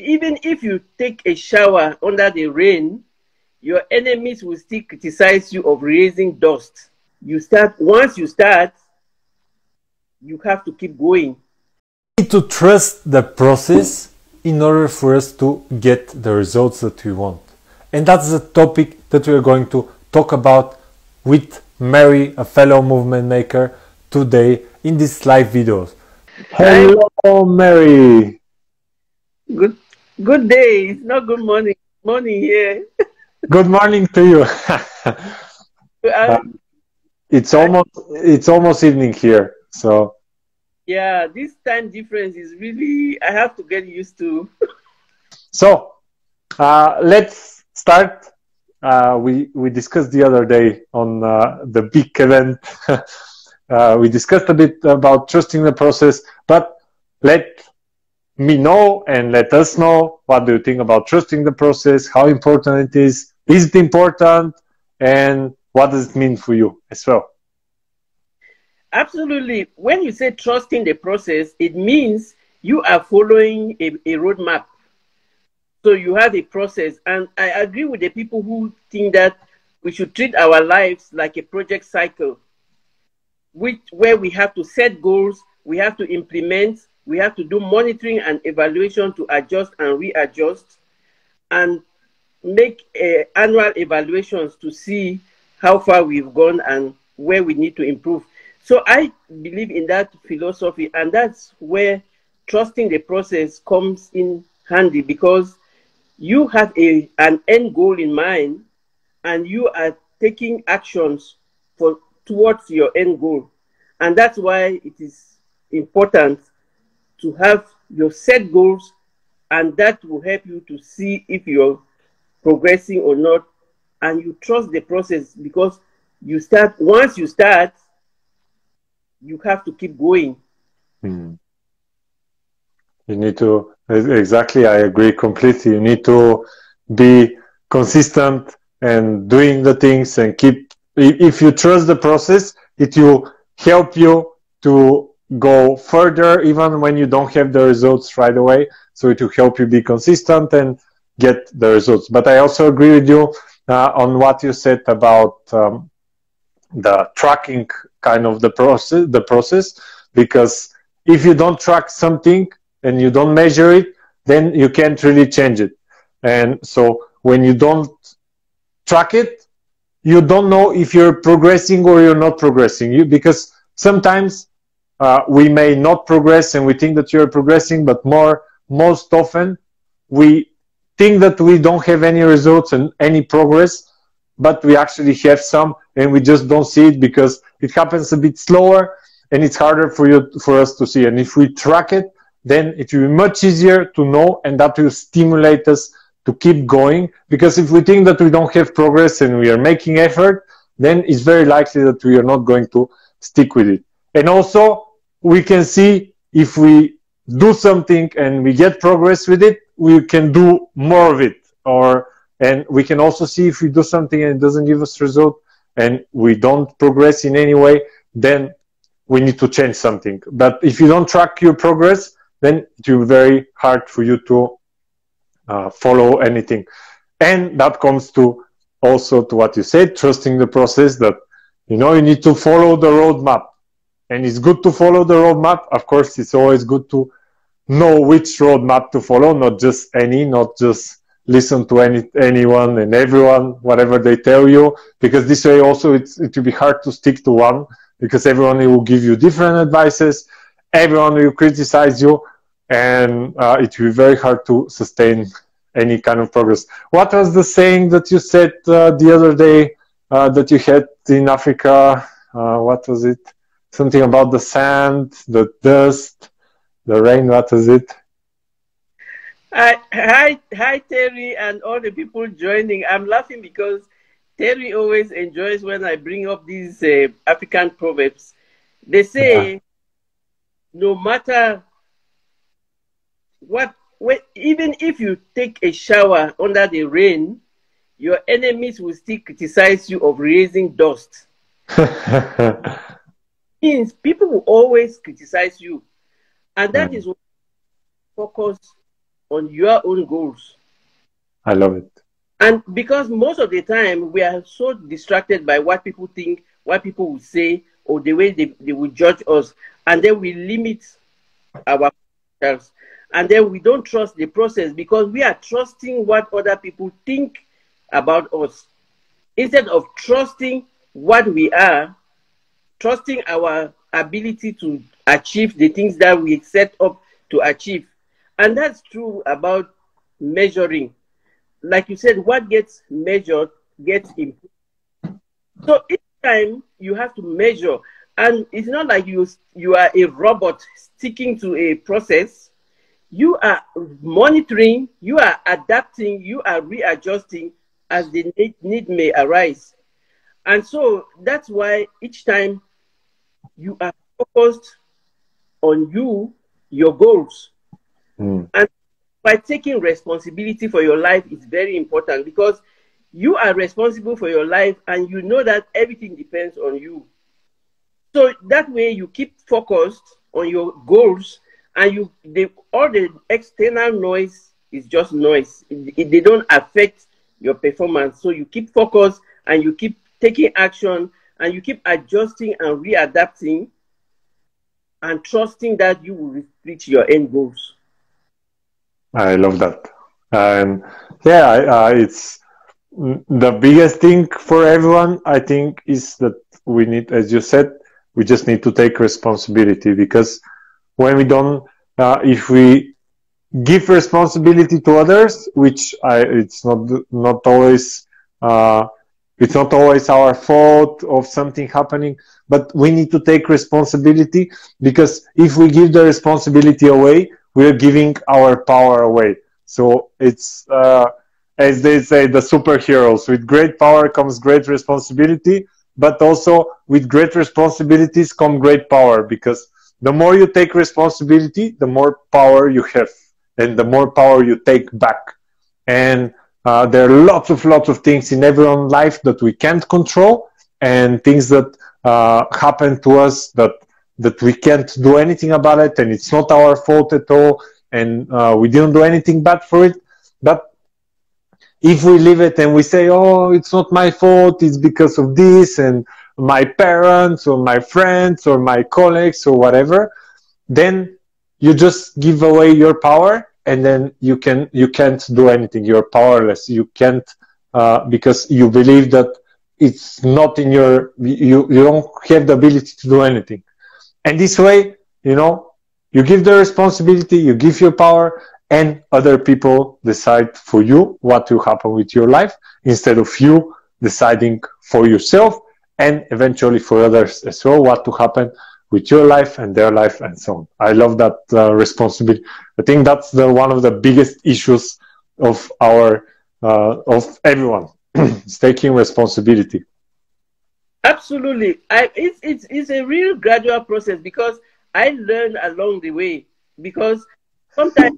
even if you take a shower under the rain, your enemies will still criticize you of raising dust. Once you start, you have to keep going. We need to trust the process in order for us to get the results that we want. And that's the topic that we're going to talk about with Mary, a fellow movement maker, today in this live video. Hello, Mary. Good day. It's not good morning. Morning here. Good morning to you. It's almost evening here, so. Yeah, this time difference is really, I have to get used to. So, let's start. We discussed the other day on the big event. We discussed a bit about trusting the process, but let me know and let us know, what do you think about trusting the process, how important it is it important, and what does it mean for you as well? Absolutely. When you say trusting the process, it means you are following a roadmap. So you have a process. And I agree with the people who think that we should treat our lives like a project cycle, where we have to set goals, we have to implement, we have to do monitoring and evaluation to adjust and readjust, and make annual evaluations to see how far we've gone and where we need to improve. So I believe in that philosophy, and that's where trusting the process comes in handy, because you have an end goal in mind and you are taking actions towards your end goal. And that's why it is important to have your set goals, and that will help you to see if you're progressing or not. And you trust the process, because once you start, you have to keep going. You need to, exactly, I agree completely. You need to be consistent and doing the things and keep, if you trust the process, it will help you to go further even when you don't have the results right away. So it will help you be consistent and get the results. But I also agree with you on what you said about the tracking kind of the process, because if you don't track something and you don't measure it, then you can't really change it. And so when you don't track it, you don't know if you're progressing or you're not progressing. Because sometimes we may not progress and we think that you're progressing, but most often we think that we don't have any results and any progress, but we actually have some, and we just don't see it because it happens a bit slower and it's harder for us to see. And if we track it, then it will be much easier to know, and that will stimulate us to keep going. Because if we think that we don't have progress and we are making effort, then it's very likely that we are not going to stick with it. And also, we can see if we do something and we get progress with it, we can do more of it. And we can also see if we do something and it doesn't give us result and we don't progress in any way, then we need to change something. But if you don't track your progress, then it will be very hard for you to follow anything. And that comes to also to what you said, trusting the process, that you need to follow the roadmap. And it's good to follow the roadmap. Of course, it's always good to know which roadmap to follow, not just not just listen to anyone and everyone, whatever they tell you, because this way also it will be hard to stick to one, because everyone will give you different advices, everyone will criticize you, and it will be very hard to sustain any kind of progress. What was the saying that you said the other day that you had in Africa? What was it? Something about the sand, the dust, the rain. What was it? Hi, Terry, and all the people joining. I'm laughing because Terry always enjoys when I bring up these African proverbs. They say, no matter what, even if you take a shower under the rain, your enemies will still criticize you of raising dust. Means people will always criticize you, and that is what focus on your own goals. I love it. And because most of the time we are so distracted by what people think, what people will say, or the way they will judge us, and then we limit ourselves. And then we don't trust the process because we are trusting what other people think about us instead of trusting what we are, trusting our ability to achieve the things that we set up to achieve. And that's true about measuring. Like you said, what gets measured gets improved. So each time you have to measure, and it's not like you are a robot sticking to a process. You are monitoring, you are adapting, you are readjusting as the need may arise. And so that's why each time you are focused on your goals. And by taking responsibility for your life is very important because you are responsible for your life and you know that everything depends on you. So that way you keep focused on your goals and all the external noise is just noise. They don't affect your performance. So you keep focused and you keep taking action and you keep adjusting and readapting and trusting that you will reach your end goals. I love that. And yeah, it's the biggest thing for everyone, I think, is that we need, as you said, we just need to take responsibility because when we don't, if we give responsibility to others, which it's not always, it's not always our fault of something happening, but we need to take responsibility because if we give the responsibility away, we're giving our power away. So it's, as they say, the superheroes. With great power comes great responsibility, but also with great responsibilities come great power because the more you take responsibility, the more power you have and the more power you take back. And there are lots of things in everyone's life that we can't control and things that happen to us that we can't do anything about it and it's not our fault at all and we didn't do anything bad for it. But if we leave it and we say, oh, it's not my fault, it's because of this and my parents or my friends or my colleagues or whatever, then you just give away your power and then you can't do anything. You're powerless. You can't because you believe that it's not in you don't have the ability to do anything. And this way, you give the responsibility, you give your power, and other people decide for you what will happen with your life instead of you deciding for yourself and eventually for others as well what to happen with your life and their life and so on. I love that responsibility. I think that's one of the biggest issues of of everyone is taking responsibility. Absolutely. It's a real gradual process because I learned along the way because sometimes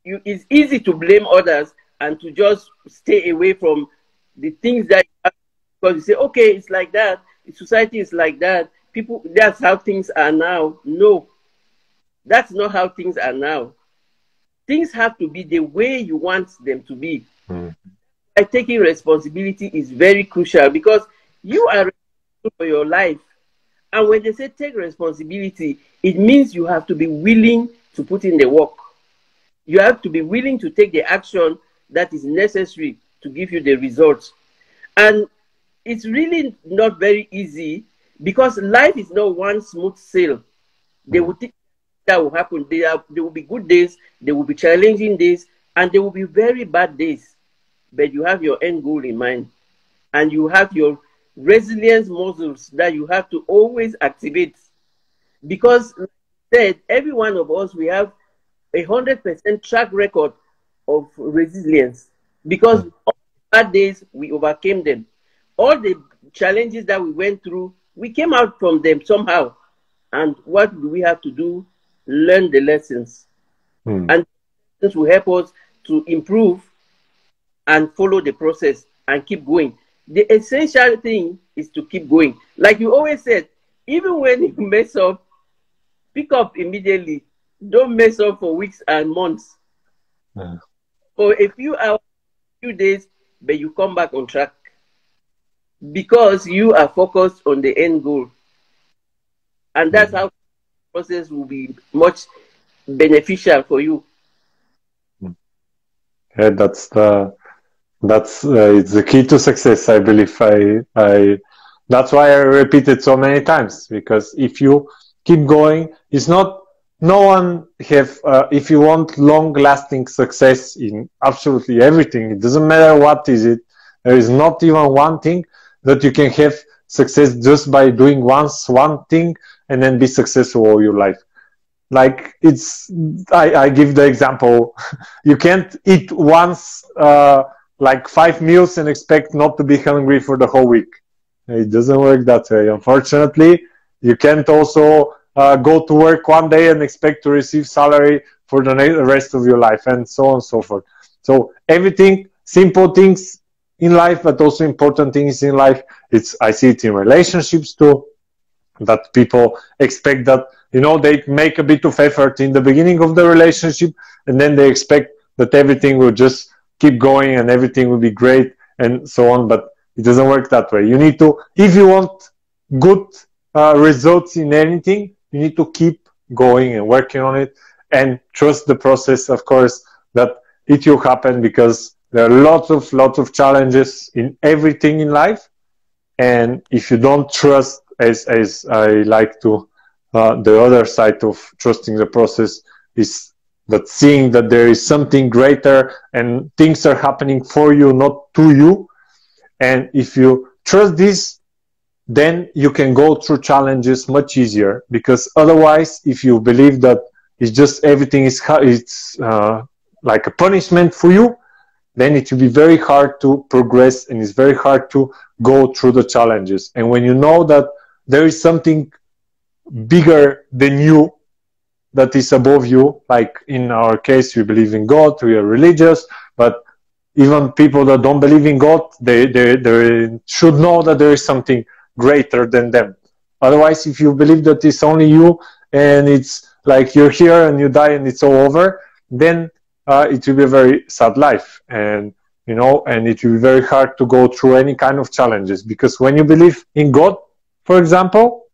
it's easy to blame others and to just stay away from the things that you have because you say, okay, it's like that. Society is like that. People, that's how things are now. No, that's not how things are now. Things have to be the way you want them to be. By taking responsibility is very crucial because you are responsible for your life. And when they say take responsibility, it means you have to be willing to put in the work. You have to be willing to take the action that is necessary to give you the results. And it's really not very easy because life is not one smooth sail. There will think that will happen. There will be good days, there will be challenging days, and there will be very bad days. But you have your end goal in mind. And you have your resilience muscles that you have to always activate. Because, like I said, every one of us, we have 100% track record of resilience because all the bad days we overcame them. All the challenges that we went through, we came out from them somehow. And what do we have to do? Learn the lessons. And this will help us to improve and follow the process and keep going. The essential thing is to keep going. Like you always said, even when you mess up, pick up immediately. Don't mess up for weeks and months. Yeah. For a few hours, few days, but you come back on track because you are focused on the end goal. And that's how the process will be much beneficial for you. Yeah, it's the key to success, I believe. I That's why I repeat it so many times, because if you keep going, it's not, no one have, if you want long lasting success in absolutely everything, it doesn't matter what is it, there is not even one thing that you can have success just by doing once one thing and then be successful all your life. Like I give the example, you can't eat once like 5 meals and expect not to be hungry for the whole week. It doesn't work that way, unfortunately. You can't also go to work one day and expect to receive salary for the rest of your life, and so on and so forth. So everything, simple things in life, but also important things in life. I see it in relationships too, that people expect that, they make a bit of effort in the beginning of the relationship, and then they expect that everything will just keep going and everything will be great and so on. But it doesn't work that way. You need to, if you want good results in anything, you need to keep going and working on it and trust the process, of course, that it will happen, because there are lots of challenges in everything in life. And if you don't trust, as I like to, the other side of trusting the process is that seeing that there is something greater and things are happening for you, not to you. And if you trust this, then you can go through challenges much easier, because otherwise, if you believe that it's just everything is like a punishment for you, then it will be very hard to progress and it's very hard to go through the challenges. And when you know that there is something bigger than you that is above you, like in our case, we believe in God, we are religious, but even people that don't believe in God, they should know that there is something greater than them. Otherwise, if you believe that it's only you and it's like you're here and you die and it's all over, then it will be a very sad life, and and it will be very hard to go through any kind of challenges. Because when you believe in God, for example,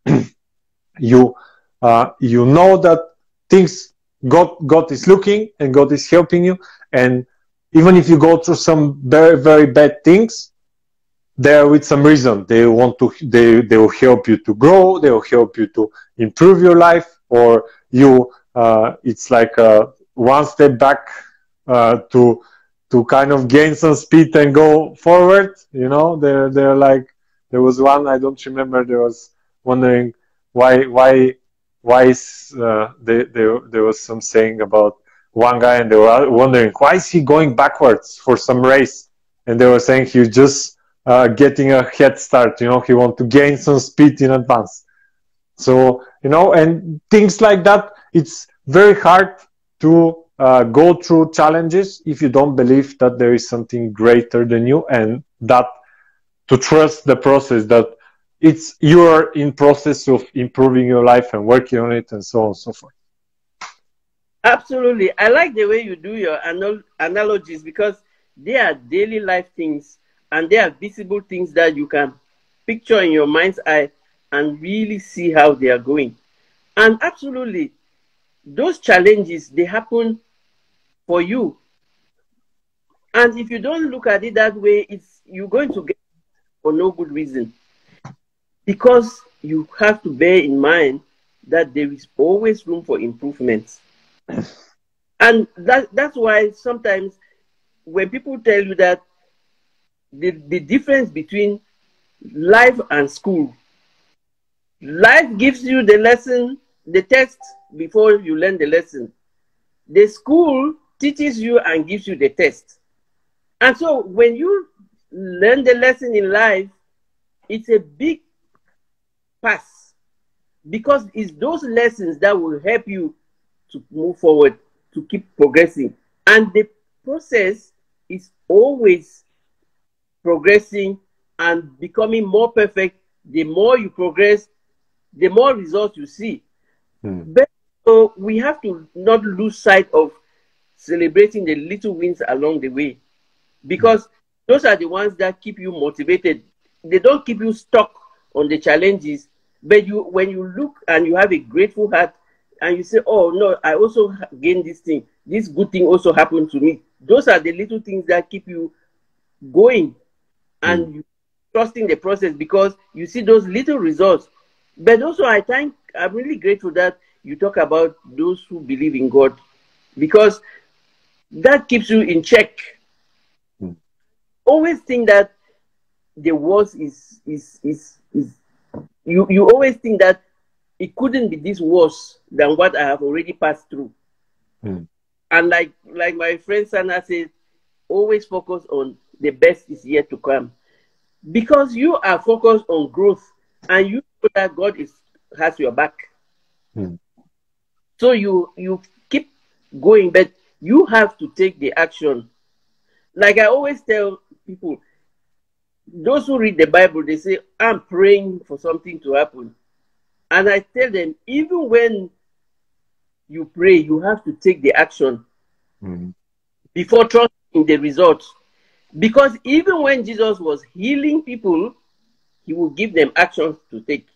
you know that things, God is looking and God is helping you, and even if you go through some very, very bad things, they're with some reason. They will help you to grow, they will help you to improve your life, or it's like one step back to kind of gain some speed and go forward. They're like, there was one, I don't remember, there was wondering why is there was some saying about one guy, and they were wondering why is he going backwards for some race, and they were saying he's just getting a head start. He want to gain some speed in advance. So and things like that. It's very hard to go through challenges if you don't believe that there is something greater than you, and that to trust the process, that you're in process of improving your life and working on it, and so on and so forth. Absolutely. I like the way you do your analogies, because they are daily life things and they are visible things that you can picture in your mind's eye and really see how they are going. And absolutely, those challenges, they happen for you. And if you don't look at it that way, you're going to get for no good reason. Because you have to bear in mind that there is always room for improvement. And that's why sometimes when people tell you that the difference between life and school, life gives you the lesson, the test before you learn the lesson. The school teaches you and gives you the test. And so when you learn the lesson in life, it's a big pass, because it's those lessons that will help you to move forward, to keep progressing. And the process is always progressing and becoming more perfect. The more you progress, the more results you see. But So we have to not lose sight of celebrating the little wins along the way, because those are the ones that keep you motivated. They don't keep you stuck on the challenges, but when you look and you have a grateful heart and you say, oh no, I also gained this thing, this good thing also happened to me. Those are the little things that keep you going and you trusting the process, because you see those little results. But also I'm really grateful that you talk about those who believe in God, because that keeps you in check. Always think that the worst is you always think that it couldn't be this worse than what I have already passed through. And like my friend Sana says, always focus on the best is yet to come, because you are focused on growth and you know that God has your back. So you keep going, but you have to take the action. Like I always tell people, those who read the Bible, they say, I'm praying for something to happen. And I tell them, even when you pray, you have to take the action before trusting the results. Because even when Jesus was healing people, he would give them actions to take.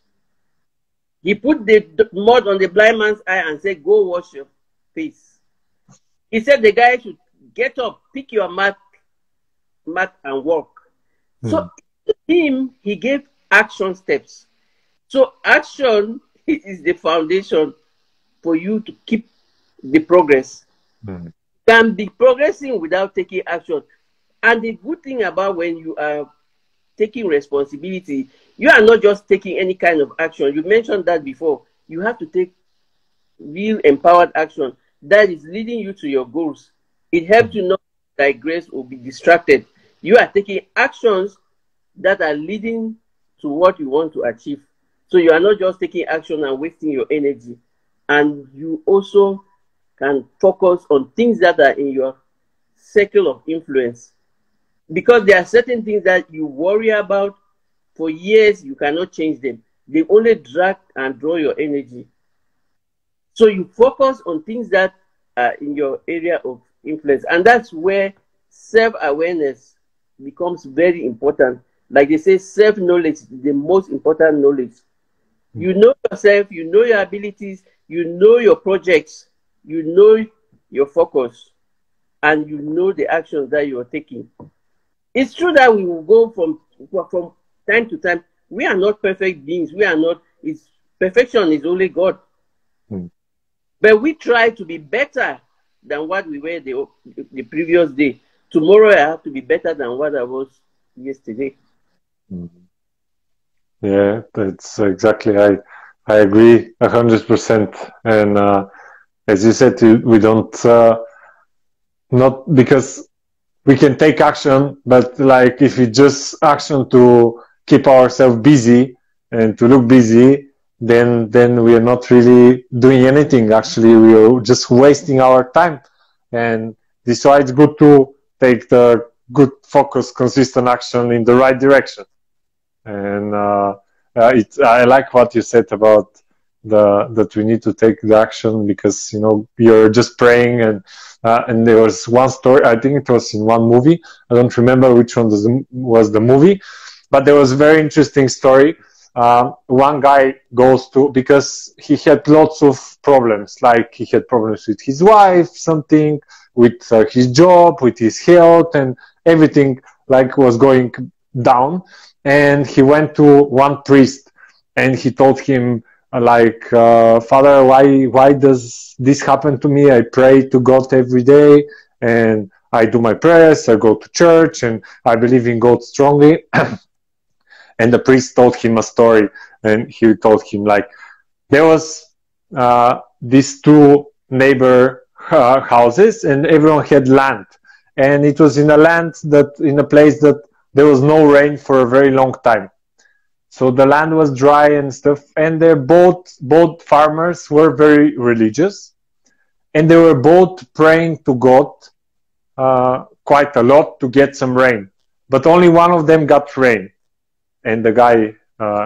He put the mud on the blind man's eye and said, go wash your face. He said the guy should get up, pick your mat and walk. So to him, he gave action steps. So action is the foundation for you to keep the progress. You can be progressing without taking action. And the good thing about when you are taking responsibility, you are not just taking any kind of action. You mentioned that before. You have to take real empowered action that is leading you to your goals. It helps you not digress or be distracted. You are taking actions that are leading to what you want to achieve. So you are not just taking action and wasting your energy. And you also can focus on things that are in your circle of influence. Because there are certain things that you worry about for years, you cannot change them. They only drag and draw your energy. So you focus on things that are in your area of influence. And that's where self-awareness becomes very important. Like they say, self-knowledge is the most important knowledge. You know yourself, you know your abilities, you know your projects, you know your focus, and you know the actions that you are taking. It's true that we will go from time to time. We are not perfect beings. We are not. Perfection is only God. But we try to be better than what we were the previous day. Tomorrow I have to be better than what I was yesterday. Yeah, that's exactly. I agree 100%. And as you said, we don't not because we can take action, but like if we just action to keep ourselves busy and to look busy, then we are not really doing anything. Actually, we are just wasting our time. And this is why it's good to take the good focus, consistent action in the right direction. And I like what you said about that we need to take the action, because you're just praying and there was one story, I think it was in one movie, I don't remember which one was the movie, but there was a very interesting story. One guy goes to, because he had lots of problems, like he had problems with his wife, something with his job, with his health, and everything like was going down. And he went to one priest and he told him, Father, why does this happen to me? I pray to God every day and I do my prayers, I go to church and I believe in God strongly. And the priest told him a story, and he told him there was these two neighbor houses and everyone had land. And it was in a place that there was no rain for a very long time. So the land was dry and stuff, and they're both farmers were very religious, and they were both praying to God quite a lot to get some rain. But only one of them got rain. And the guy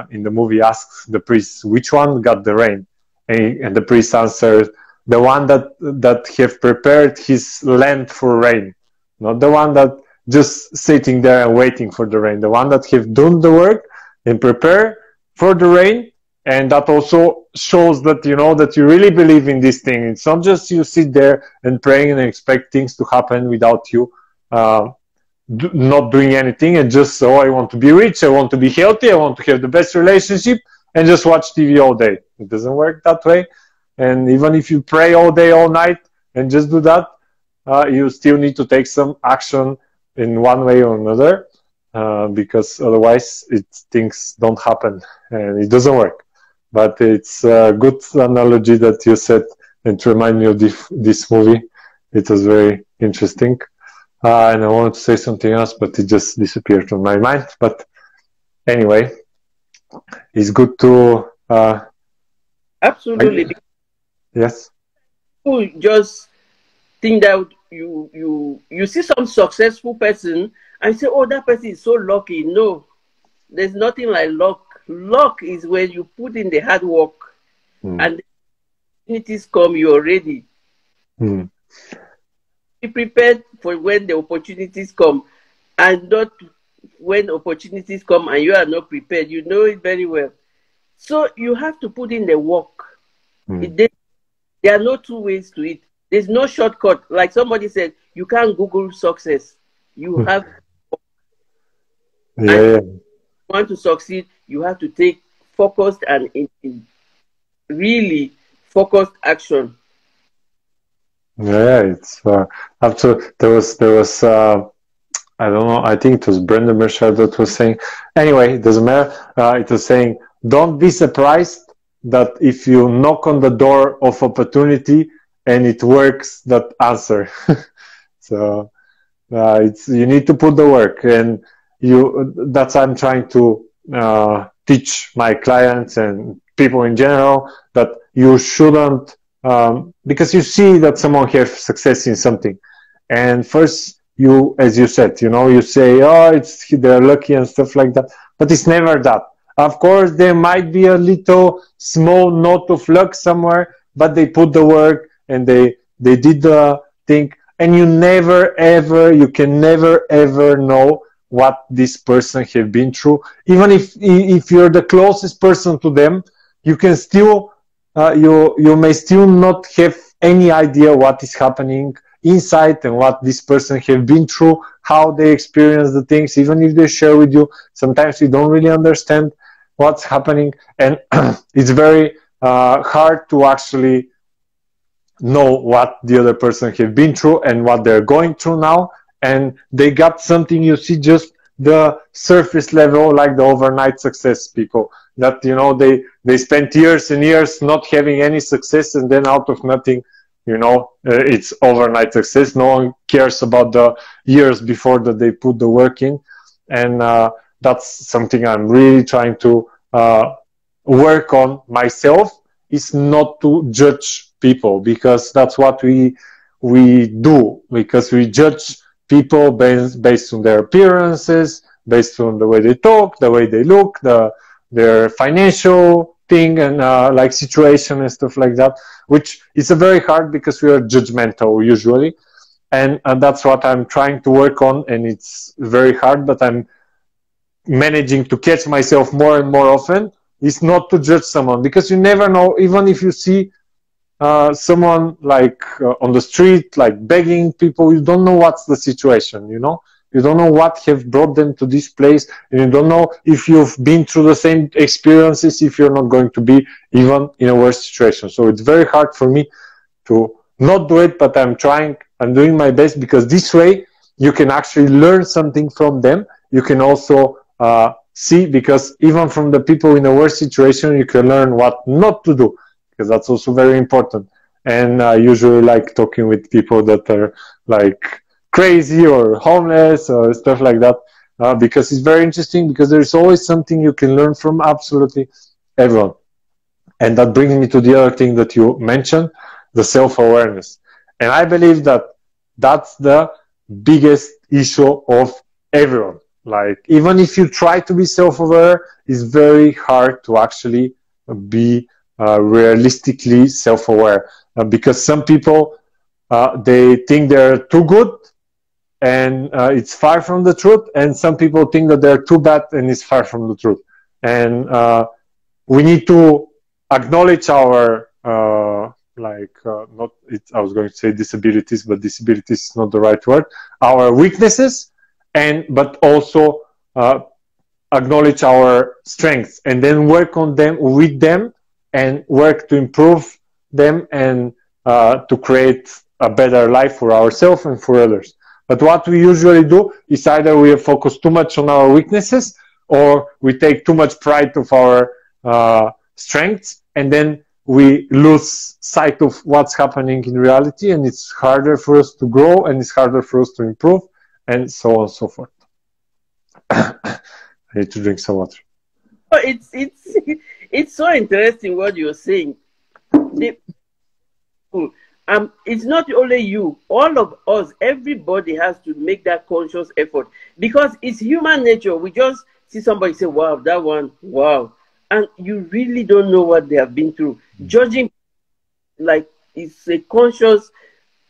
in the movie asks the priest, which one got the rain? And the priest answered, the one that have prepared his land for rain, not the one that just sitting there and waiting for the rain, the one that have done the work and prepare for the rain. And that also shows that, you know, that you really believe in this thing. It's not just you sit there and praying and expect things to happen without you not doing anything, and just, oh, I want to be rich, I want to be healthy, I want to have the best relationship, and just watch TV all day. It doesn't work that way. And even if you pray all day, all night, and just do that, you still need to take some action in one way or another, because otherwise things don't happen and it doesn't work. But it's a good analogy that you said, and to remind me of this movie. It was very interesting. And I wanted to say something else, but it just disappeared from my mind. But anyway, it's good to... Absolutely. Yes. People just think that you see some successful person and say, oh, that person is so lucky. No, there's nothing like luck. Luck is when you put in the hard work and the opportunities come, you're ready. Be prepared for when the opportunities come, and not when opportunities come and you are not prepared. You know it very well. So you have to put in the work. There are no two ways to it. There's no shortcut. Like somebody said, you can't Google success. You have to and if you want to succeed, you have to take focused and really focused action. Yeah, it's up to there was I don't know, I think it was Brendan Mercer that was saying, anyway, it doesn't matter, it was saying, don't be surprised that if you knock on the door of opportunity and it works, that answer. So you need to put the work, and that's I'm trying to teach my clients and people in general, that you shouldn't because you see that someone has success in something, and first you, as you said, you know, you say, oh, they're lucky and stuff like that, but it's never that. Of course, there might be a little small note of luck somewhere, but they put the work and they did the thing, and you can never ever know what this person have been through. Even if you're the closest person to them, you can still you may still not have any idea what is happening inside and what this person have been through, how they experience the things. Even if they share with you, sometimes you don't really understand what's happening, and it's very hard to actually know what the other person have been through and what they're going through now. And they got something, you see just the surface level, like the overnight success people, that, you know, they spent years and years not having any success, and then out of nothing, you know, it's overnight success. No one cares about the years before that they put the work in. And that's something I'm really trying to work on myself, is not to judge people, because that's what we do, because we judge people based on their appearances, based on the way they talk, the way they look, their financial thing, and like situation and stuff like that, which is a very hard, because we are judgmental usually, and that's what I'm trying to work on, and it's very hard, but I'm managing to catch myself more and more often, is not to judge someone, because you never know. Even if you see someone like on the street, like begging people, you don't know what's the situation, you know, you don't know what have brought them to this place, and you don't know if you've been through the same experiences, if you're not going to be even in a worse situation. So it's very hard for me to not do it, but I'm doing my best, because this way you can actually learn something from them. You can also see, because even from the people in a worse situation, you can learn what not to do, because that's also very important. And I usually like talking with people that are like crazy or homeless or stuff like that, because it's very interesting, because there's always something you can learn from absolutely everyone. And that brings me to the other thing that you mentioned, the self-awareness. And I believe that that's the biggest issue of everyone. Like, even if you try to be self-aware, it's very hard to actually be realistically self-aware, because some people they think they're too good and it's far from the truth, and some people think that they're too bad and it's far from the truth. And we need to acknowledge our not I was going to say disabilities, but disabilities is not the right word, our weaknesses, but also acknowledge our strengths, and then work on them, with them, and work to improve them, and to create a better life for ourselves and for others. But what we usually do is either we focus too much on our weaknesses, or we take too much pride of our strengths, and then we lose sight of what's happening in reality, and it's harder for us to grow, and it's harder for us to improve, and so on and so forth. I need to drink some water. Oh, it's so interesting what you're saying. It's not only you, all of us, everybody has to make that conscious effort, because it's human nature. We just see somebody say, wow, that one, wow. And you really don't know what they have been through. Judging, like, it's a conscious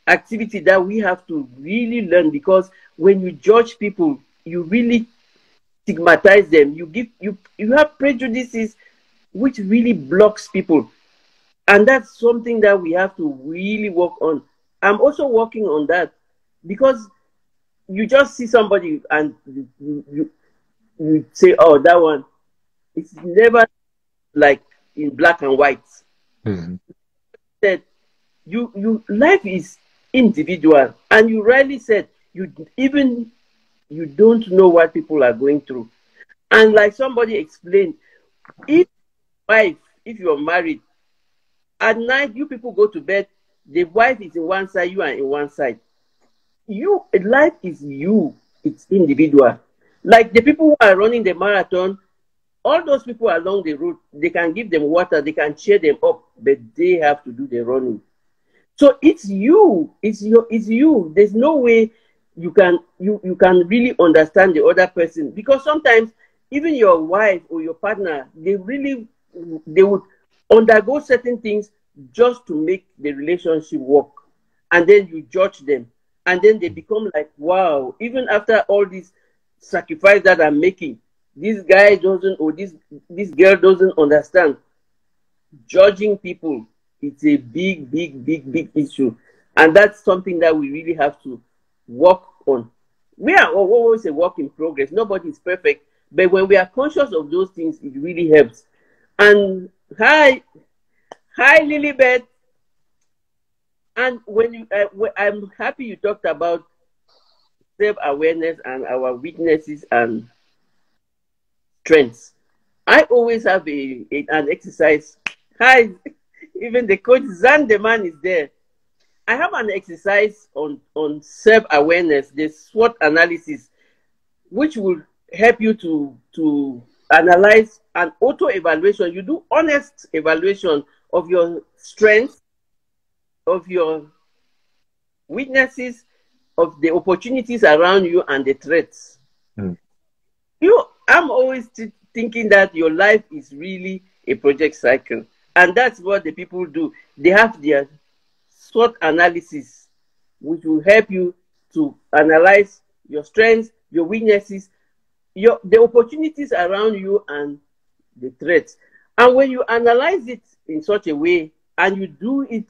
activity that we have to really learn, because when you judge people, you really stigmatize them. You have prejudices which really blocks people. And that's something that we have to really work on. I'm also working on that, because you just see somebody and you say, oh, that one. It's never like in black and white. Mm-hmm. That life is individual, and you rightly said you don't know what people are going through. And like somebody explained, if you're married, at night, you people go to bed, the wife is in one side, you are in one side. Life is you, it's individual. Like the people who are running the marathon, all those people along the route, they can give them water, they can cheer them up, but they have to do the running. So it's you, it's you. There's no way you can really understand the other person, because sometimes even your wife or your partner, they would undergo certain things just to make the relationship work, and then you judge them, and then they become like, wow, even after all this sacrifice that I'm making, this guy doesn't, or this girl doesn't understand. Judging people, it's a big issue, and that's something that we really have to work on. We are always a work in progress. Nobody is perfect, but when we are conscious of those things, it really helps. And hi Lilibet. And I'm happy you talked about self-awareness and our weaknesses and strengths. I always have an exercise. Hi, even the coach Zandeman is there. I have an exercise on self-awareness, the SWOT analysis, which will help you to analyze an auto-evaluation. You do honest evaluation of your strengths, of your weaknesses, of the opportunities around you, and the threats. Mm. I'm always thinking that your life is really a project cycle. And that's what the people do. They have their SWOT analysis, which will help you to analyze your strengths, your weaknesses, the opportunities around you, and the threats. And when you analyze it in such a way, and you do it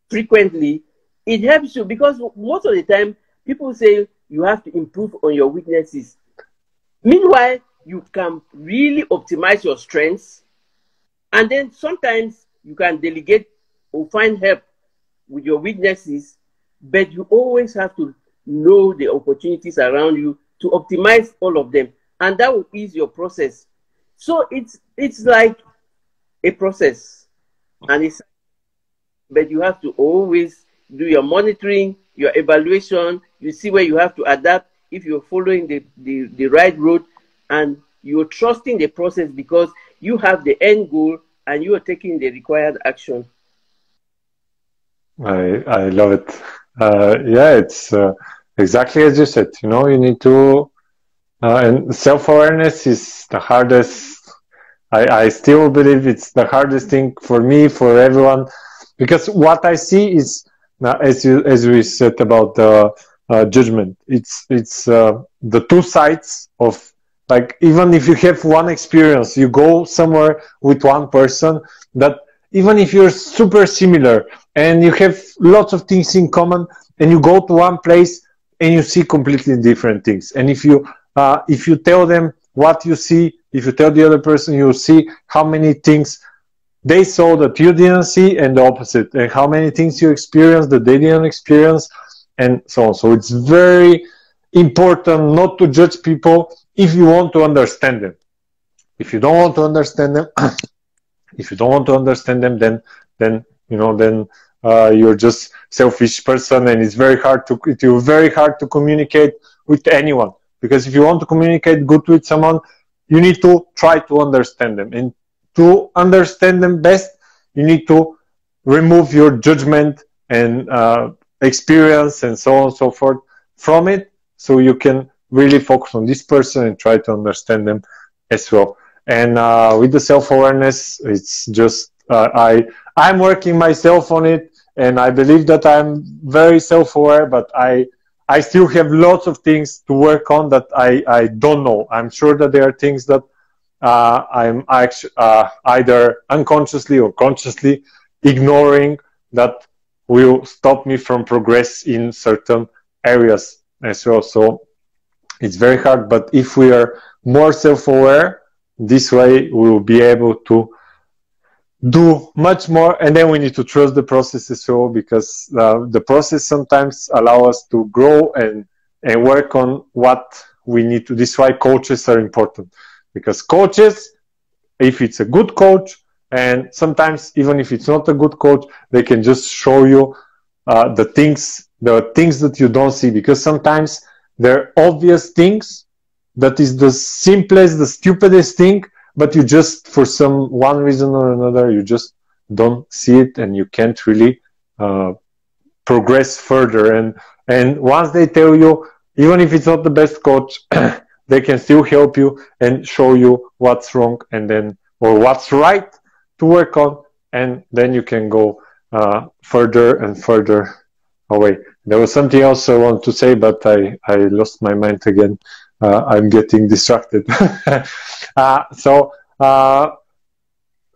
frequently, it helps you, because most of the time people say you have to improve on your weaknesses. Meanwhile, you can really optimize your strengths, and then sometimes you can delegate or find help with your weaknesses, but you always have to know the opportunities around you to optimize all of them, and that will ease your process. So it's like a process, but you have to always do your monitoring, your evaluation. You see where you have to adapt, if you're following the right road, and you're trusting the process because you have the end goal and you are taking the required action. I love it. Yeah, it's exactly as you said. You need to, and self-awareness is the hardest I still believe it's the hardest thing for me, for everyone, because what I see is, as we said about the judgment, it's the two sides of, like, even if you have one experience, you go somewhere with one person, that even if you're super similar and you have lots of things in common, and you go to one place and you see completely different things, and if you tell them what you see, if you tell the other person, you see how many things they saw that you didn't see, and the opposite, and how many things you experienced that they didn't experience, and so on. So it's very important not to judge people if you want to understand them. If you don't want to understand them, then you're just selfish person, and it's very hard to communicate with anyone. Because if you want to communicate good with someone, you need to try to understand them, and to understand them best, you need to remove your judgment and experience and so on and so forth from it, so you can really focus on this person and try to understand them as well. And with the self-awareness, it's just I'm working myself on it, and I believe that I'm very self-aware, but I still have lots of things to work on that I don't know. I'm sure that there are things that I'm actually either unconsciously or consciously ignoring, that will stop me from progress in certain areas as well. So it's very hard, but if we are more self-aware, this way we will be able to do much more. And then we need to trust the process as well, because the process sometimes allows us to grow and work on what we need to. This is why coaches are important, because coaches, if it's a good coach, and sometimes even if it's not a good coach, they can just show you the things that you don't see, because sometimes they're obvious things that is the simplest, the stupidest thing, but you just, for one reason or another, you just don't see it, and you can't really progress further. And once they tell you, even if it's not the best coach, they can still help you and show you what's wrong, and then, or what's right to work on, and then you can go further and further away. There was something else I want to say, but I lost my mind again. I'm getting distracted. So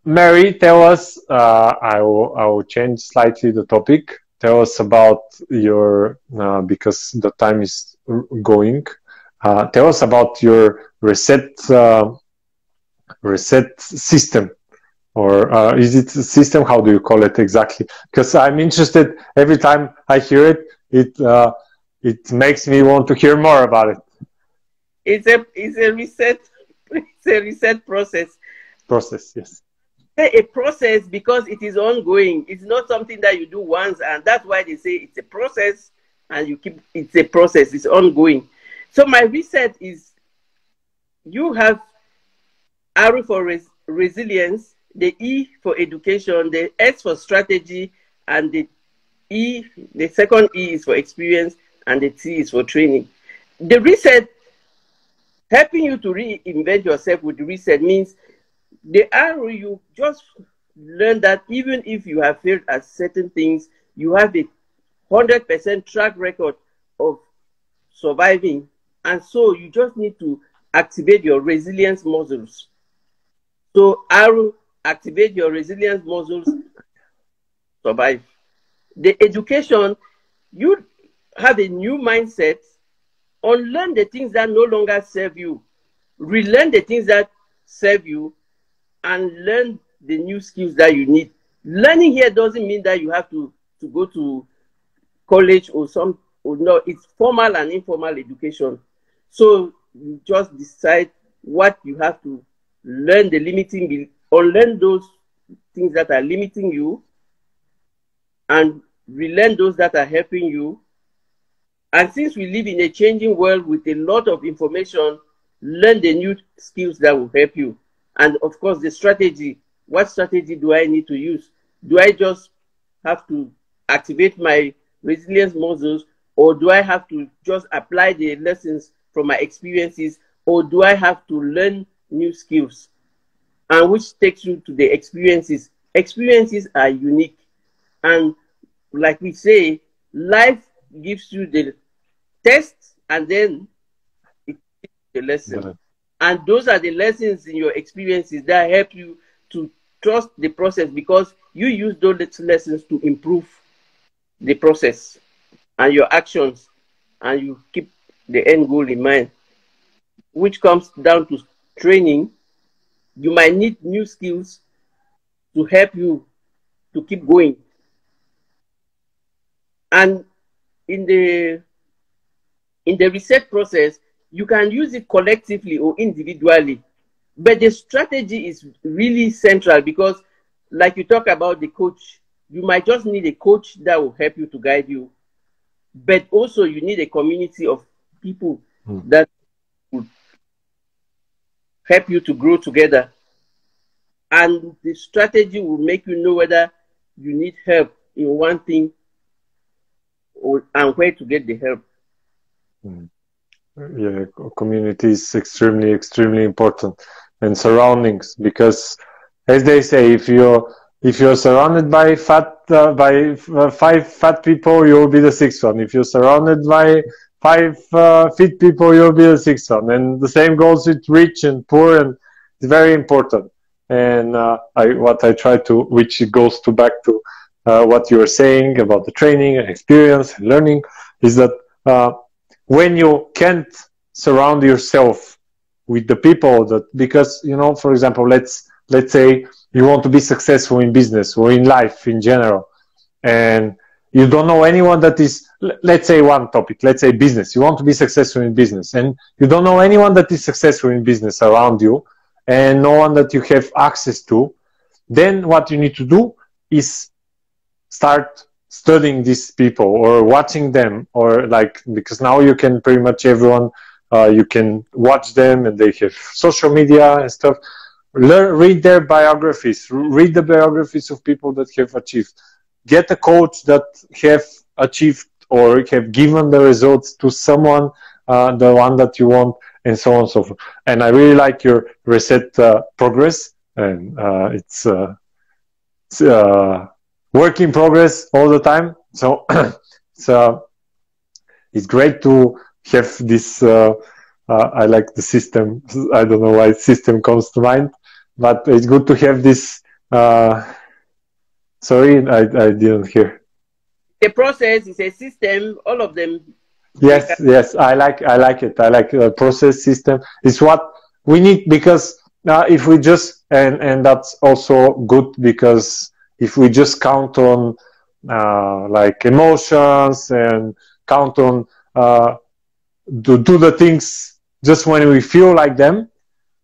Mary, tell us, I will change slightly the topic. Tell us about your, because the time is going, tell us about your reset system, or is it a system? How do you call it exactly? Because I'm interested, every time I hear it, it makes me want to hear more about it. It's a reset process. Process, yes. A process, because it is ongoing. It's not something that you do once, and that's why they say it's a process, and it's a process. It's ongoing. So my reset is, you have R for resilience, the E for education, the S for strategy, and the second E is for experience, and the T is for training. The reset, helping you to reinvent yourself with the reset, means the R, you just learn that even if you have failed at certain things, you have a 100% track record of surviving. And so you just need to activate your resilience muscles. So R, activate your resilience muscles, survive. The education, you have a new mindset, unlearn the things that no longer serve you, relearn the things that serve you, and learn the new skills that you need. Learning here doesn't mean that you have to go to college or no, it's formal and informal education. So you just decide what you have to learn, unlearn those things that are limiting you, and relearn those that are helping you. And since we live in a changing world with a lot of information, learn the new skills that will help you. And of course, the strategy. What strategy do I need to use? Do I just have to activate my resilience muscles, or do I have to just apply the lessons from my experiences, or do I have to learn new skills? and which takes you to the experiences. Experiences are unique, and like we say, life gives you the test, and then it gives you the lesson. And those are the lessons in your experiences that help you to trust the process, because you use those lessons to improve the process and your actions, and you keep the end goal in mind, which comes down to training. You might need new skills to help you to keep going. And in the research process, you can use it collectively or individually. But the strategy is really central, because like you talk about the coach, you might just need a coach that will help you to guide you. But also you need a community of people that would help you to grow together. And the strategy will make you know whether you need help in one thing and where to get the help. Yeah, community is extremely, extremely important, and surroundings, because as they say, if you're surrounded by five fat people, you'll be the sixth one. If you're surrounded by five fit people, you'll be the sixth one. And the same goes with rich and poor, and it's very important. And what I try to, which goes to back to what you were saying about the training and experience and learning, is that when you can't surround yourself with the people that, because, you know, for example, let's say you want to be successful in business or in life in general, and you don't know anyone that is, let's say one topic, let's say business. You want to be successful in business, and you don't know anyone that is successful in business around you, and no one that you have access to. Then what you need to do is start studying these people or watching them, or like, because now you can pretty much everyone, you can watch them, and they have social media and stuff. Read their biographies, read the biographies of people that have achieved. Get a coach that have achieved or have given the results to someone, the one that you want, and so on and so forth. And I really like your reset progress, and it's work in progress all the time. So it's great to have this. I like the system. I don't know why system comes to mind, but it's good to have this. Sorry, I didn't hear. The process is a system. All of them. Yes, I like it. I like the process system. It's what we need, because if we just, and that's also good, because if we just count on like emotions and count on to do the things just when we feel like them,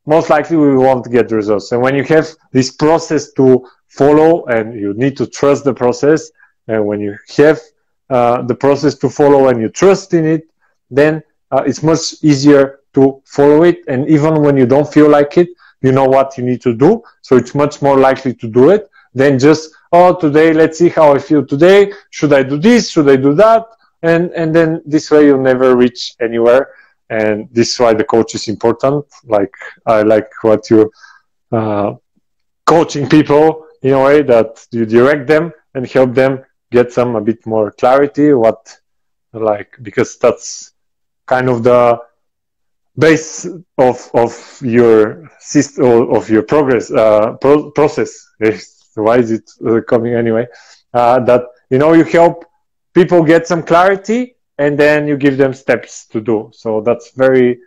most likely we won't get results. And when you have this process to follow, and you need to trust the process, and when you have the process to follow and you trust in it, then it's much easier to follow it. And even when you don't feel like it, you know what you need to do, so it's much more likely to do it than just, oh, today, let's see how I feel today, should I do this, should I do that, and then this way you'll never reach anywhere. And this is why the coach is important. Like, I like what you're coaching people in a way that you direct them and help them get some a bit more clarity, what, like, because that's kind of the base of your system, of your progress process. Why is it coming anyway? That, you know, you help people get some clarity, and then you give them steps to do. So that's very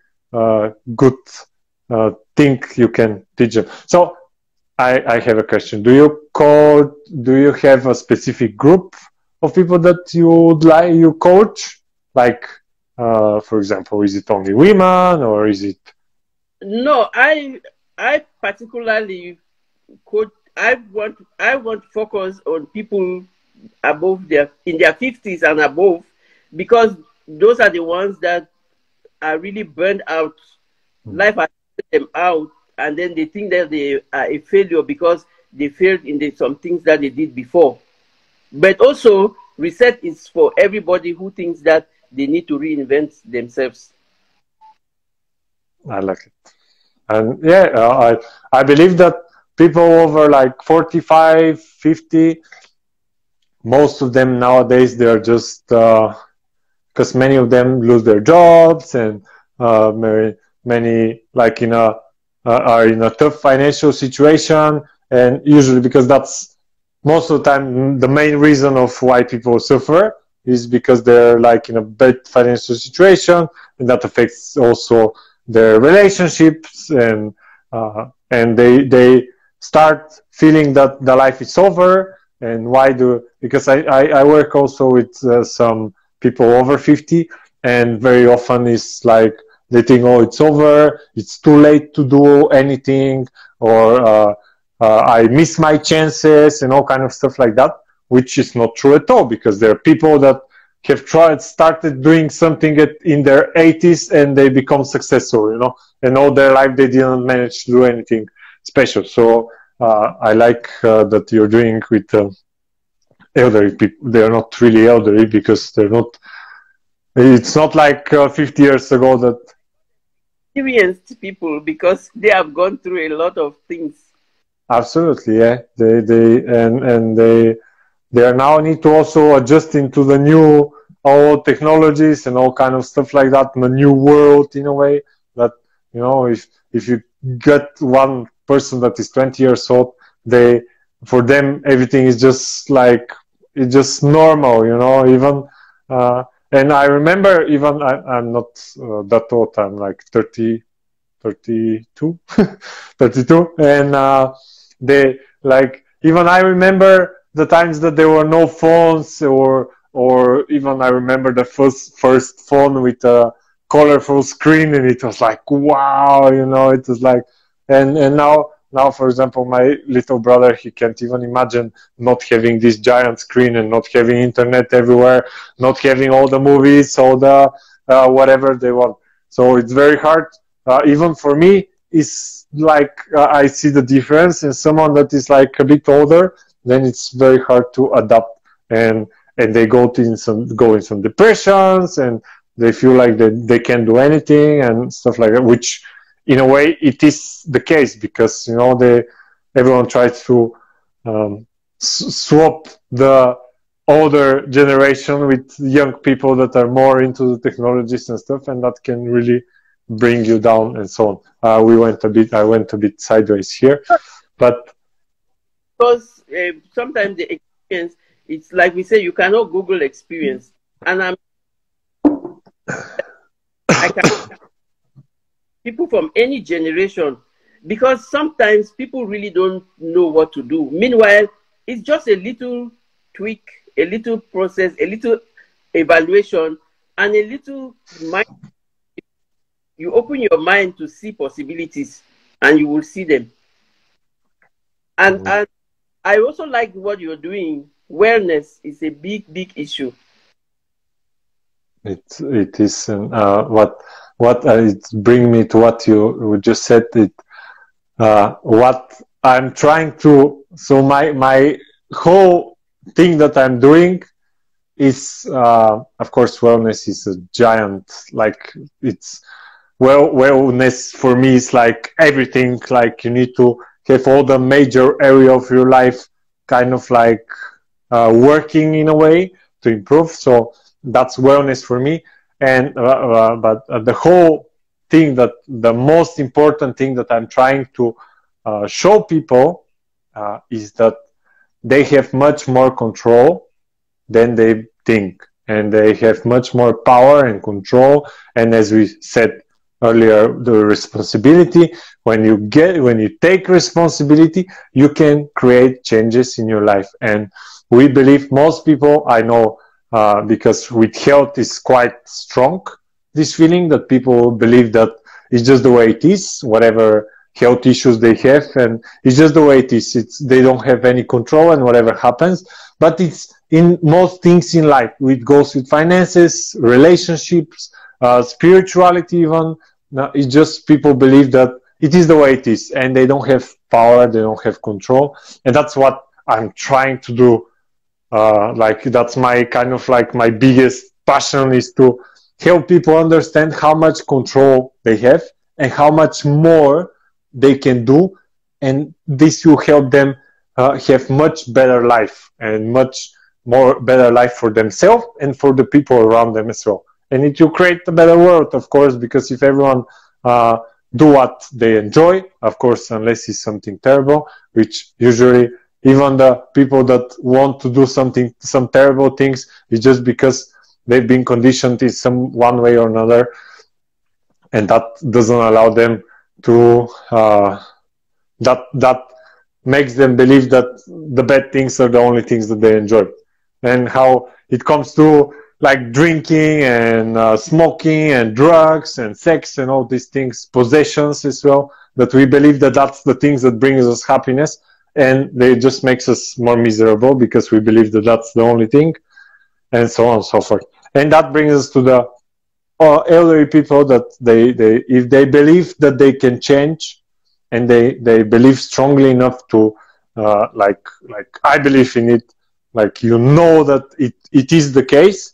good thing you can teach them. So I have a question. Do you have a specific group of people that you coach? Like, for example, is it only women, or is it? No, I particularly coach. I want to focus on people above in their 50s and above, because those are the ones that are really burned out. Life has taken them out, and then they think that they are a failure because they failed in some things that they did before. But also, reset is for everybody who thinks that they need to reinvent themselves. I like it. And yeah, I believe that people over like 45, 50, most of them nowadays, they're just, because many of them lose their jobs, and many like are in a tough financial situation, and usually because that's most of the time the main reason of why people suffer is because they're like in a bad financial situation, and that affects also their relationships, and they start feeling that the life is over. And why do, because I work also with some people over 50, and very often it's like they think, oh, it's over, it's too late to do anything, or I miss my chances, and all kind of stuff like that, which is not true at all, because there are people that have started doing something in their 80s, and they become successful, and all their life they didn't manage to do anything special. So I like that you're doing with elderly people. They're not really elderly, because they're not, it's not like 50 years ago that experienced people, because they have gone through a lot of things. Absolutely, yeah. They are now need to also adjust into the new all technologies and all kind of stuff like that, the new world, in a way that, if you get one person that is 20 years old, for them everything is just like, it's just normal, even and I remember, even I'm not that old, I'm like 32 32, and they, like, even I remember the times that there were no phones, or even I remember the first phone with a colorful screen, and it was like, wow, it was like, and now, for example, my little brother, he can't even imagine not having this giant screen, and not having internet everywhere, not having all the movies, all the whatever they want. So it's very hard, even for me. It's like, I see the difference in someone that is like a bit older, then it's very hard to adapt, and they go in some depressions, and they feel like they can't do anything and stuff like that, which in a way it is the case, because everyone tries to swap the older generation with young people that are more into the technologies and stuff, and that can really bring you down, and so on. I went a bit sideways here, but because sometimes the experience, it's like we say, you cannot Google experience, and I can people from any generation, because sometimes people really don't know what to do. Meanwhile, it's just a little tweak, a little process, a little evaluation, and a little mind. You open your mind to see possibilities, and you will see them. And I also like what you're doing. Wellness is a big issue. It is, and what it brings me to what you just said. What I'm trying to, so my whole thing that I'm doing is, of course, wellness is a giant, like, it's wellness for me is like everything. Like, you need to have all the major area of your life kind of like working in a way to improve. So that's wellness for me. And but the whole thing, that the most important thing that I'm trying to show people is that they have much more control than they think, and they have much more power and control. And as we said earlier, the responsibility, when you take responsibility, you can create changes in your life. And we believe, most people I know, because with health is quite strong, this feeling that people believe that it's just the way it is, whatever health issues they have, and it's just the way it is. They don't have any control, and whatever happens. But it's in most things in life. It goes with finances, relationships, spirituality even. It's just people believe that it is the way it is, and they don't have power, they don't have control. And that's what I'm trying to do. Like, that's my kind of like my biggest passion, is to help people understand how much control they have, and how much more they can do and this will help them have much better life and much more better life for themselves and for the people around them as well. And it will create a better world, of course, because if everyone do what they enjoy, of course, unless it's something terrible, which usually even the people that want to do some terrible things, is just because they've been conditioned in some one way or another, and that doesn't allow them to that makes them believe that the bad things are the only things that they enjoy. And how it comes to like drinking and smoking and drugs and sex and all these things, possessions as well, that we believe that that's the things that brings us happiness, and they just makes us more miserable because we believe that that's the only thing, and so on and so forth. And that brings us to the elderly people, that they if they believe that they can change, and they believe strongly enough to like I believe in it, like you know that it is the case,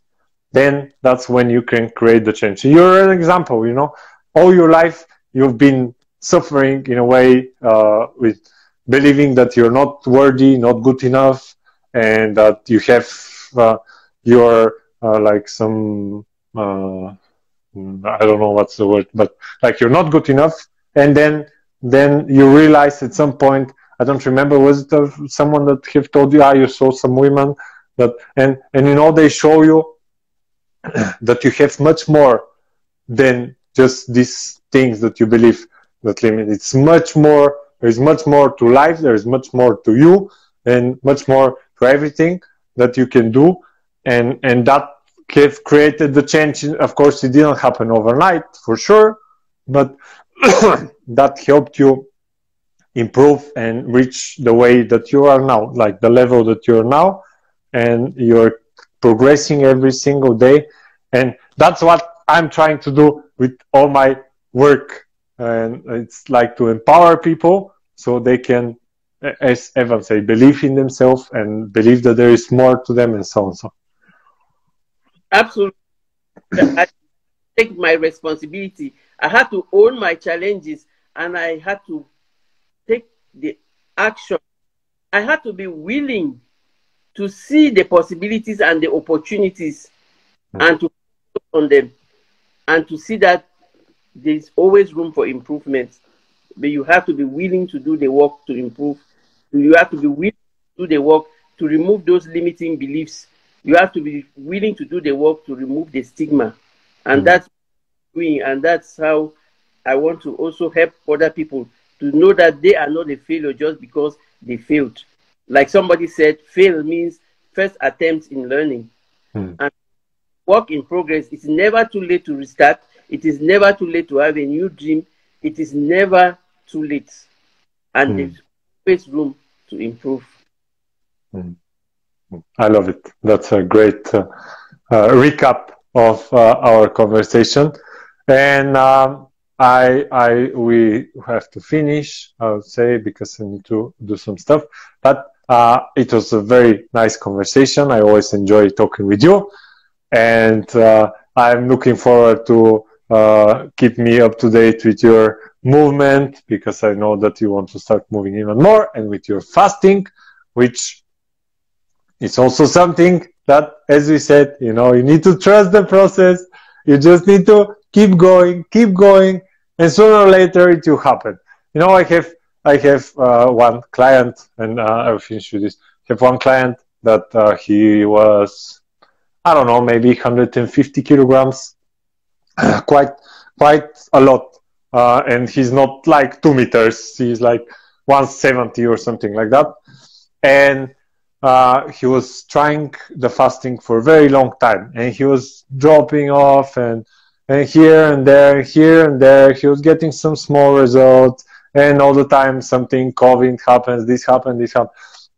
then that's when you can create the change. You're an example, you know, all your life you've been suffering in a way with believing that you're not worthy, not good enough, and that you have your like some I don't know what's the word, but like you're not good enough, and then you realize at some point, I don't remember, was it someone that have told you, you saw some women that, and you know, they show you that you have much more than just these things that you believe that limit. It's much more, there's much more to life, there's much more to you, and much more to everything that you can do, and that have created the change. Of course, it didn't happen overnight, for sure, but that helped you improve and reach the way that you are now, like the level that you are now, and you're progressing every single day. And that's what I'm trying to do with all my work, and it's like to empower people so they can, as Evan said, believe in themselves and believe that there is more to them, and so on. So absolutely, I take my responsibility. I had to own my challenges, and I had to take the action. I had to be willing to see the possibilities and the opportunities, and to focus on them, and to see that there's always room for improvement. But you have to be willing to do the work to improve. You have to be willing to do the work to remove those limiting beliefs. You have to be willing to do the work to remove the stigma. And that's doing, and that's how I want to also help other people to know that they are not a failure just because they failed. Like somebody said, fail means first attempt in learning. And work in progress. It's never too late to restart. It is never too late to have a new dream. It is never too late. And there's always room to improve. I love it. That's a great recap of our conversation. And we have to finish, I would say, because I need to do some stuff. But it was a very nice conversation. I always enjoy talking with you. And I'm looking forward to keep me up to date with your movement, because I know that you want to start moving even more, and with your fasting, which is also something that, as we said, you know, you need to trust the process. You just need to keep going, and sooner or later it will happen. You know, I have one client, and I'll finish with this. I have one client that he was, I don't know, maybe 150 kilograms, quite a lot. And he's not like 2 meters. He's like 170 or something like that. And he was trying the fasting for a very long time, and he was dropping off and here and there. He was getting some small results, and all the time something, COVID happens, this happened.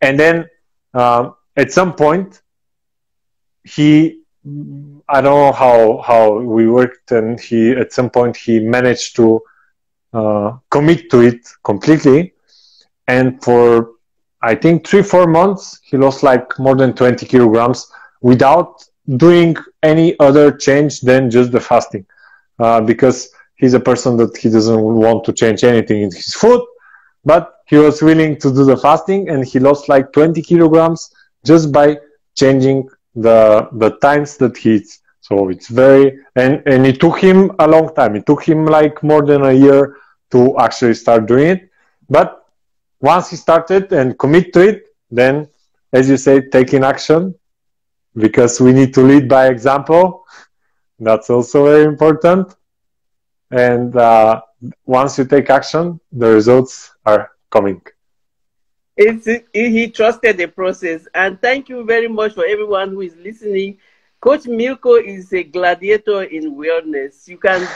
And then at some point, I don't know how we worked, and at some point he managed to commit to it completely, and for I think 3-4 months he lost like more than 20 kilograms without doing any other change than just the fasting, because he's a person that he doesn't want to change anything in his food, but he was willing to do the fasting, and he lost like 20 kilograms just by changing the times that he eats. So it's very, and it took him a long time. It took him like more than a year to actually start doing it. But once he started and commit to it, then, as you say, taking action, because we need to lead by example. That's also very important. And once you take action, the results are coming. He trusted the process. And thank you very much for everyone who is listening. Coach Milko is a gladiator in wellness. You can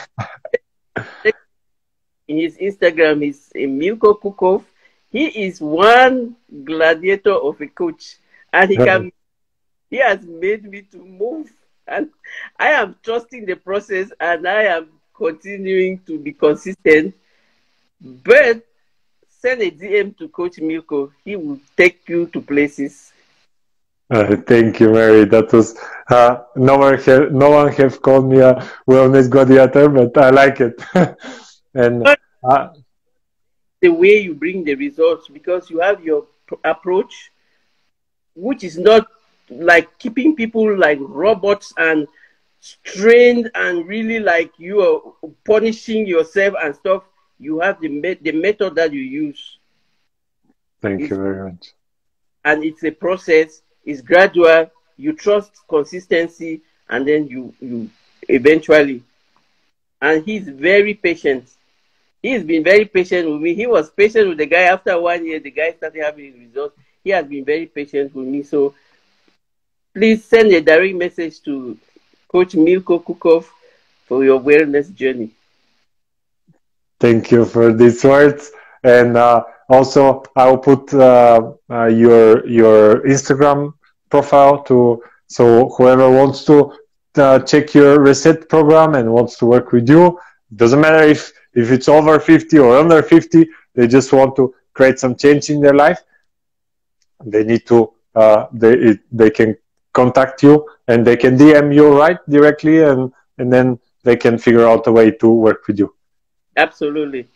in his Instagram is Milko Kukov. He is one gladiator of a coach, and he has made me to move. And I am trusting the process, and I am continuing to be consistent. But send a DM to Coach Milko. He will take you to places. Thank you, Mary. That was no one have called me a wellness gladiator, but I like it. And the way you bring the results, because you have your approach, which is not like keeping people like robots and strained and really like you are punishing yourself and stuff. You have the method that you use. Thank you very much. And it's a process. It's gradual. You trust consistency, and then you eventually. And he's very patient. He's been very patient with me. He was patient with the guy. After 1 year, the guy started having results. He has been very patient with me. So please send a direct message to Coach Milko Kukov for your wellness journey. Thank you for these words. And also, I'll put your Instagram profile so whoever wants to check your reset program and wants to work with you, doesn't matter if it's over 50 or under 50, they just want to create some change in their life, they need to they can contact you, and they can DM you directly, and then they can figure out a way to work with you. Absolutely.